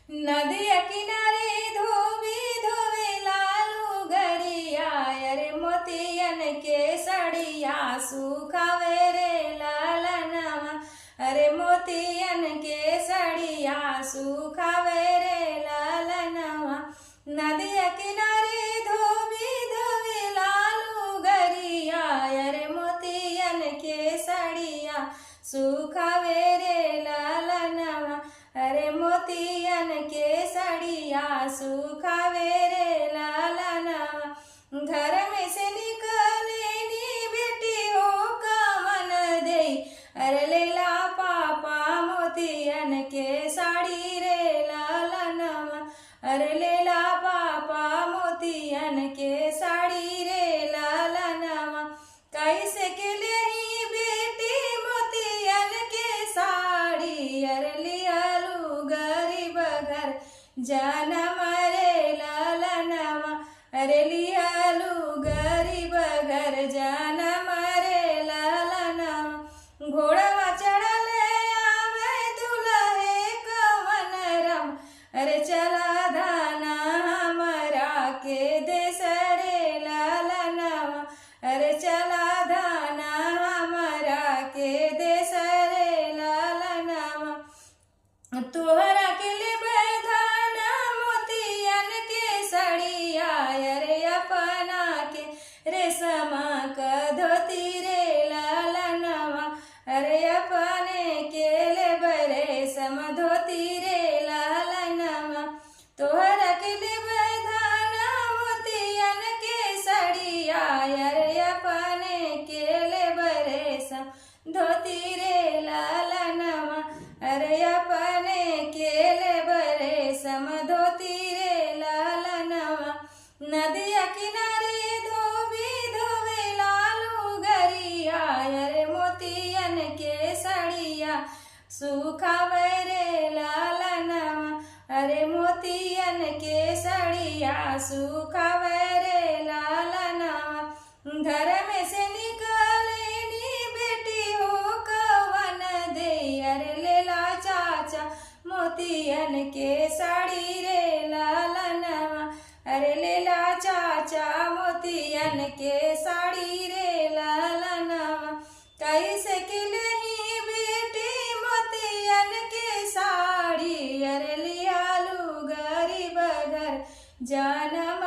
नदिया किनारे धोबी धोवे लालू गरिया, अरे मोतियन के सड़िया सुखावे रे लालनवा, अरे मोतियन के सड़िया सुखावे रे लालनवा। नदिया किनारे धोबी धोवे लालू गरिया, अरे मोतियन के सड़िया सुखावे रे लालनवा, अरे मोतियन के सड़िया सुखावे रे लालनवा। घर में से निकले नी बेटी हो कमन दे, अरे लेला पापा मोतियन के साड़ी रे लालनवा, अरे लेला पापा मोतियन के साड़ी रे लालनवा। कैसे के ले बेटी मोतियन के साड़ी, अरे लियालू गरीब घर जनम रे लालनवा, अरे लियालू गरीब घर जनम रे लालनवा। घोड़वा चढ़ले आवे दुल्हे कवन रम, अरे चला धाना हमरा के देश रे लालनवा, अरे चला धाना हमरा के देश रे लालनवा। तोहरा के लेबे धाना मोतियन के सड़िया, अरे अपना के रेशमा क धोती रे लालनवा, अरे अपने के लेबे रेशम धोती रे लालनवा। तोहरा के लेबे धाना मोतियन के सड़िया, अरे अपने के लेबे रेशम धोती रे लालनवा, अरे अपने के लेबे रेशम धोती रे लालनवा। नदिया किनारे धोबी धोवे लालू गरिया, अरे मोतियन के सड़िया सुखावे रे लालनवा, अरे मोतियन के सड़िया सुखावे रे लालनवा। घर में से निकले नी बेटी हो कवन दे, अरे लेला चाचा मोतियन के साड़ी रे लालनवा, अरे लेला चाचा मोतियन के साड़ी रे लालनवा। कैसे के नहीं बेटी मोतियन के साड़ी, अरे लियालू गरीब घर जनम